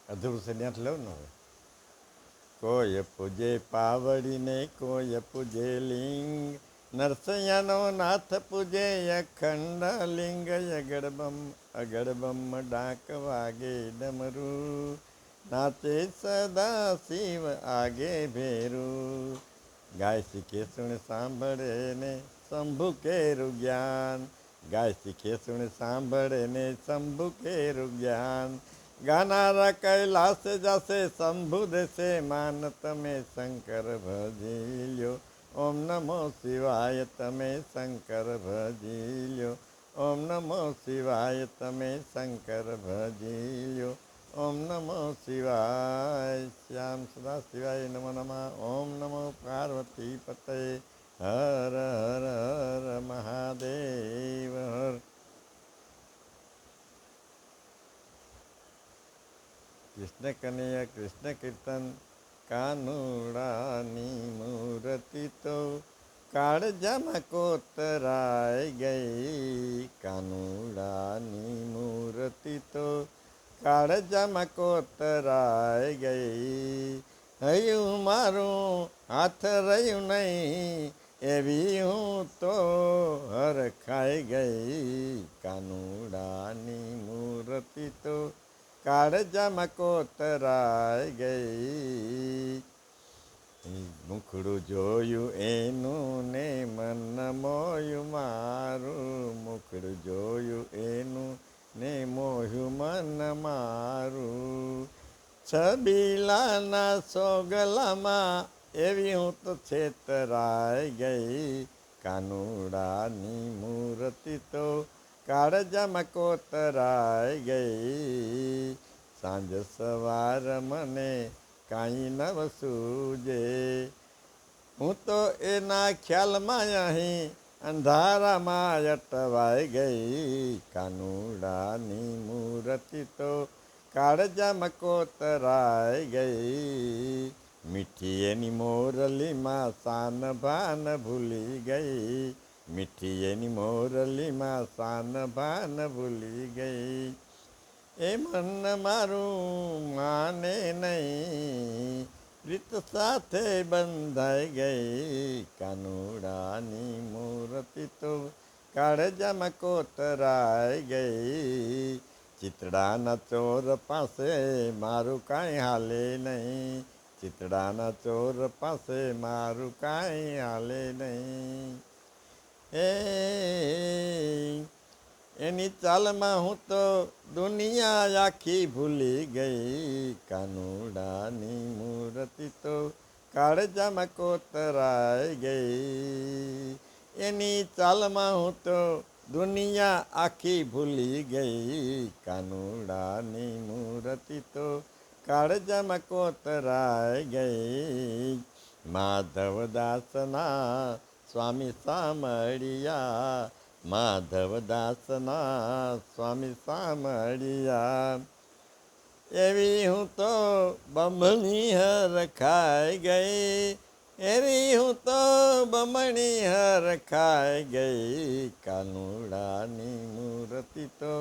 અધૂરું છે ત્યાંથી લઉં ને હવે. કોઈ પૂજે પાવડીને કોઈ પૂજે લિંગ, નરસૈયાનો નાથ પૂજે અખંડ લિંગ. અગડબમ ડાક વાગે ડમરું, નાચે સદા શિવ આગે ભેરું. ગાય શીખે સુણ સાંભળે ને શંભુ કેરું જ્ઞાન, ગાય શીખે સુણ સાંભળે ને શંભુ કેરું જ્ઞાન. ગાનારા કૈલાસ જશે શંભુ દેશે માન, તમે શંકર ભજી લ્યો ઓમ નમો શિવાય, તમે શંકર ભજી લ્યો ઓમ નમો શિવાય, તમે શંકર ભજી લ્યો ઓમ નમો શિવાય. શ્યામ સદા શિવાય નમો નમઃ. ઓમ નમો પાર્વતી પતય. હર હર હર મહાદેવ હર. કૃષ્ણ કનૈયા કૃષ્ણ કીર્તન. કાનુડાની મૂર્તિ તો કાળજામાં કોતરાઈ ગઈ, કાનુડાની મૂર્તિ તો કાળજામાં કોતરાઈ ગઈ. હૈયું મારું હાથ રહ્યું નહીં એવી હું તો હરખાઈ ગઈ, કાનુડાની મૂર્તિ તો કાળજામાં કોતરાઈ ગઈ. મુખડું જોયું એનું ને મન મોયું મારું, મુખડું જોયું એનું ને મોયું મન મારું. છબીલાના સોગલામાં એવી હું તો છેતરાઈ ગઈ, કાનુડાની મૂર્તિ તો કાળજામાં કોતરાઈ ગઈ. સાંજ સવાર મને કાંઈ નવ સૂજે, હું તો એના ખ્યાલમાં અહીં અંધારામાં અટવાઈ ગઈ, કાનુડાની મૂર્તિ તો કાળજામાં કોતરાઈ ગઈ. મીઠી એની મોરલીમાં સાન ભાન ભૂલી ગઈ, મીઠી એની મોરલીમાં સાન ભાન ભૂલી ગઈ. એ મન મારું માને નહીં, રીત સાથે બંધાઈ ગઈ, કાનુડાની મૂર્તિ તો કાળજામાં કોતરાઈ ગઈ. ચિતડાના ચોર પાસે મારું કાંઈ હાલે નહીં, ચિતડાના ચોર પાસે મારું કાંઈ હાલે નહીં. એની ચાલમાં હું તો દુનિયા આખી ભૂલી ગઈ, કાનુડાની મૂર્તિ તો કાળજામાં કોતરાઈ ગઈ. એની ચાલમાં હું તો દુનિયા આખી ભૂલી ગઈ, કાનુડાની મૂર્તિ તો કાળજામાં કોતરાઈ ગઈ. માધવદાસના સ્વામી સામળિયા, માધવદાસના સ્વામી સામળિયા. એવી હું તો બમણી હરખાઈ ગઈ, એવી હું તો બમણી હરખાઈ ગઈ, કાનુડાની મૂર્તિ તો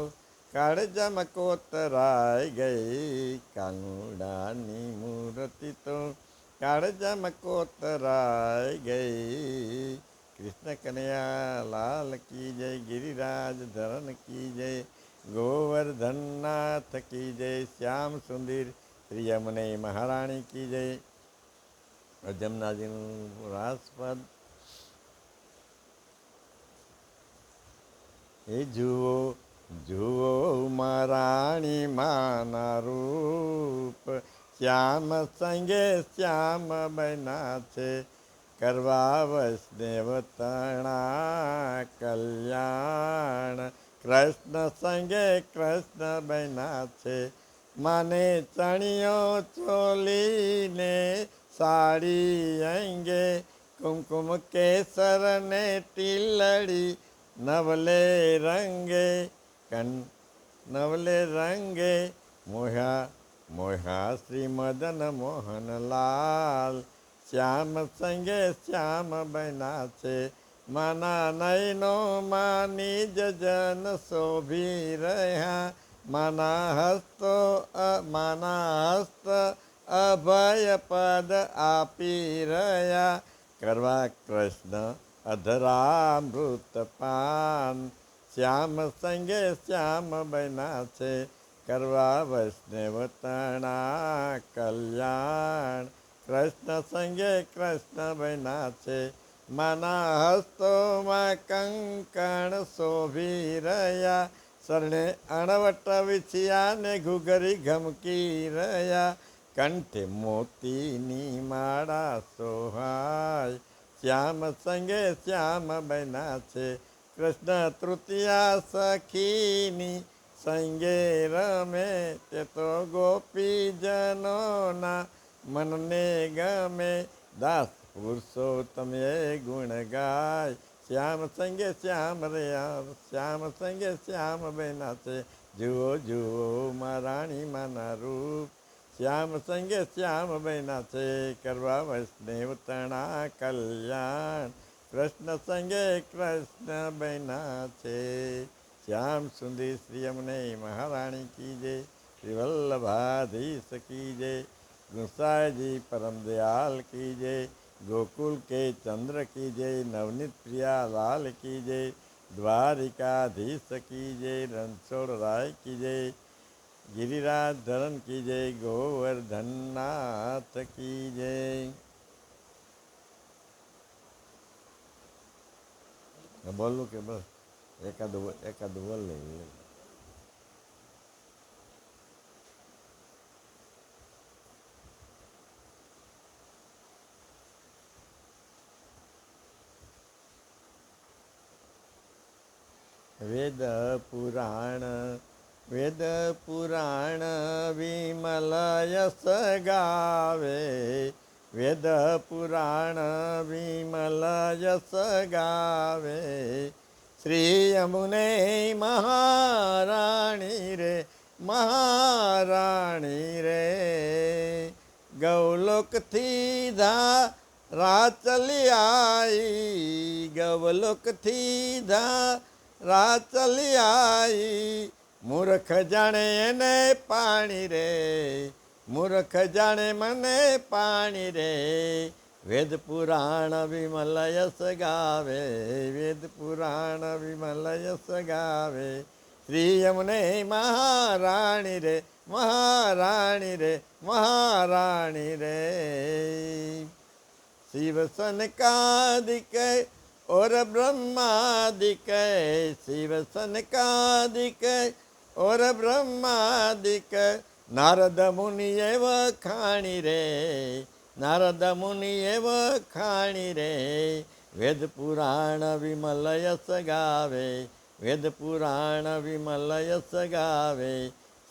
કાળજામાં કોતરાઈ ગઈ, કાનુડાની મૂર્તિ તો કાળજામાં કોતરાઈ ગઈ. કૃષ્ણ કનૈયા લાલ કી જય, ગિરિરાજ ધરન કી જય, ગોવર્ધનનાથ કી જય, શ્યામ સુંદર શ્રી યમુને મહારાણી કી જય. જમનાજીનું રાસપદ. એ જુઓ જુઓ મહારાણી માના રૂપ, શ્યામ સંગે શ્યામ બન્યા છે, કરવા વૈષ્ણવ તણા કલ્યાણ. કૃષ્ણ સંગે કૃષ્ણ બન્યા છે, માને ચણિયો ચોલીને સાડી અંગે, કુમકુમ કેસર ને ટીલડી નવલે રંગે, નવલે રંગે મોહ્યા મોહ્યા શ્રી મદન મોહનલાલ. શ્યામ સંગે શ્યામ બન્યા છે, માના નયનો માની જન શોભી રહ્યા, માના હસ્ત અભય પદ આપી રહ્યા, કરવા કૃષ્ણ અધરામૃત પાન, શ્યામ સંગે શ્યામ બન્યા છે, કરવા વૈષ્ણવ તણા કલ્યાણ, કૃષ્ણ સંગે કૃષ્ણ બન્યા છે, માના હસ્તોમાં કંકણ શોભી રહ્યા, શરણે અણવટ વિછિયા ને ઘૂઘરી ઘમકી રહ્યા, કંઠે મોતીની માળા સોહાય, શ્યામ સંગે શ્યામ બન્યા છે, કૃષ્ણ તૃતીયા સખીની સંગે રમે, તે તો ગોપીજનોના મનને ગમે, દાસ પુરુષોત્તમ એ ગુણ ગાય, શ્યામ સંગે શ્યામ રહ્યા, શ્યામ સંગે શ્યામ બન્યા છે, જુઓ જુઓ રાણી માના રૂપ, શ્યામ સંગે શ્યામ બન્યા છે, કરવા વૈષ્ણવ તણા કલ્યાણ, કૃષ્ણ સંગે કૃષ્ણ બન્યા છે, શ્યામ સુંદર શ્રી અમને મહારાણી કી જય, શ્રી વલ્લભાધીશ કી જય, ગુસાઈજી પરમ દયાલ કી જય, गोकुल के चंद्र की जय, नवनीत प्रिया लाल की जय, द्वारिकाधीश की जय, रणछोड़ राय की जय, गिरिराज धरन की जय, गोवर्धन नाथ की जय। बोलूं के बस एकाद बोल नहीं। वेद पुराण विमल यश गावे, वेद पुराण विमल यश गावे, श्री यमुने महाराणी रे महाराणी रे, गौलोक थी धारा चली आई, गौलोक थी धारा चली आई, मूर्ख जाने ने पाणी रे, मूर्ख जाने मने पाणी रे, वेद पुराण विमल यश गावे, वेद पुराण विमल यश गावे, श्री यमुने महाराणी रे महाराणी रे महाराणी रे, शिव सनकादिक और ब्रह्मादिक, शिव सनकादिक और ब्रह्मादिक, नारद मुनि एव खाणी रे, नारद मुनि एव खाणी रे, वेद पुराण विमल यश गावे, वेद पुराण विमल यश गावे,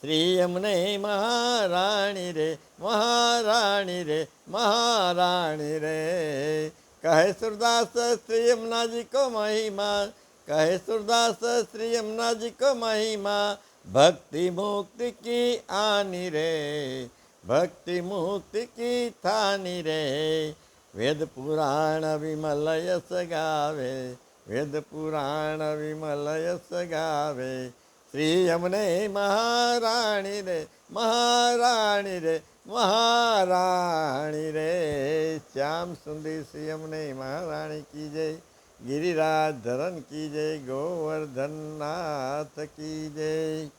श्री यमुने महाराणी रे महाराणी रे महाराणी रे, कहे सूरदास श्री यमुना जी को महिमा, कहे सूरदास श्री यमुना जी को महिमा, भक्ति मुक्ति की आनी रे, भक्ति मुक्ति की थानी रे, वेद पुराण विमल यश गावे, वेद पुराण विमल यश गावे, श्री यमुने महाराणी रे महाराणी रे महाराणी रे, श्याम सुंदर श्री यमुने महाराणी की जय, गिरिराज धरन की जय, गोवर्धन नाथ की जय।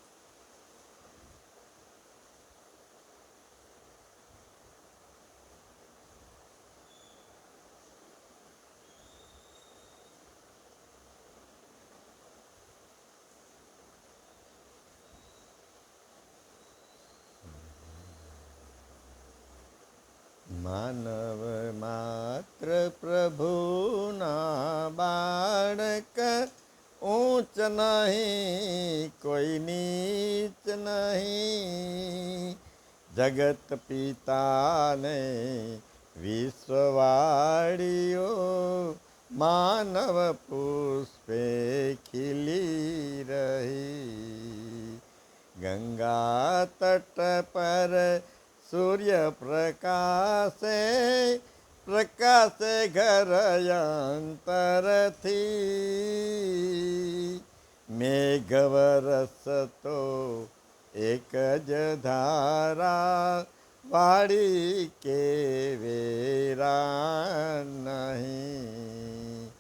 मानव मात्र प्रभु ना बाळक, ऊंच नहीं कोई नीच नहीं, जगत पिता ने विश्ववाड़ियो, मानव पुष्पे खिली रही, गंगा तट पर सूर्य प्रकाशे, प्रकाशे घर अंतर थी, मेघ वरस तो એક જ ધારા વાળી કે વેરા નહીં.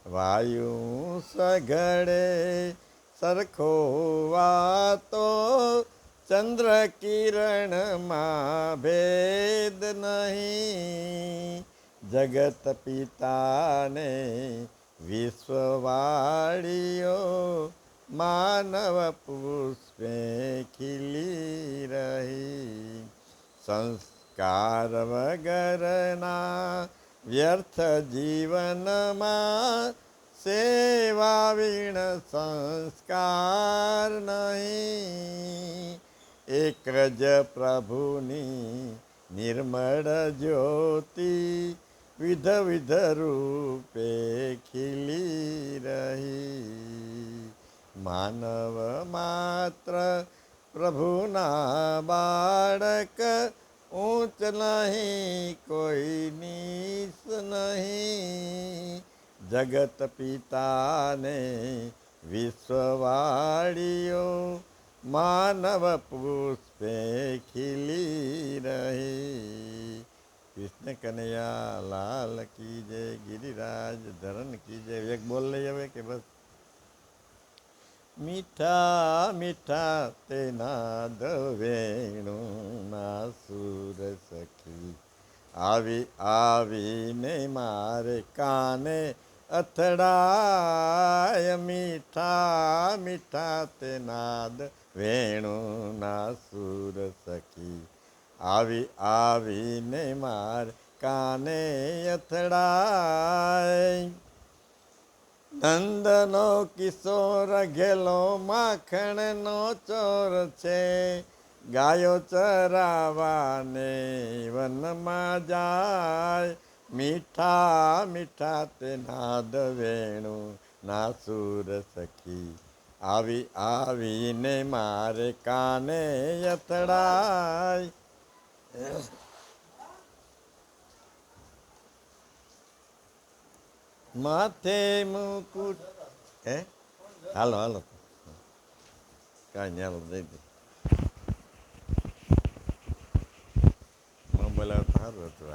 વાયુ સઘળે સરખો વાતો, ચંદ્ર કિરણમાં ભેદ નહીં. જગત પિતાને વિશ્વવાળીઓ, માનવ પુષ્પે ખીલી રહી. સંસ્કાર વગરના વ્યર્થ જીવનમાં, સેવા વીણ સંસ્કાર નહીં. એક જ પ્રભુની નિર્મળ જ્યોતિ, વિધ વિધ રૂપે ખીલી રહી. માનવ માત્ર પ્રભુના બાળક, ઊંચ નહીં કોઈ નીચ નહીં. જગત પિતાને વિશ્વવાળીઓ, માનવ પુષ્પે ખીલી રહી. કૃષ્ણ કનૈયા લાલ કી જય, ગિરિરાજ ધરન કી જય. એક બોલ લઈ હવે કે બસ? મીઠા મીઠા તે નાદ વેણુના સુર સખી, આવી આવીને મારે કાને અથડાય. મીઠા મીઠા તે નાદ વેણુના સુર સખી, આવી આવીને મારે કાને અથડાય. નંદનો કિશોર ઘેલો માખણનો ચોર છે, ગાયો ચરાવાને વનમાં જાય. મીઠા મીઠા તે નાદ વેણુ ના સુર સખી, આવી આવીને મારે કાને અથડાય. માથે મુકુટ, હાલો હાલો કાંઈ નહીં, હાલો દઈ દે. મોબાઈલ સારું હતું.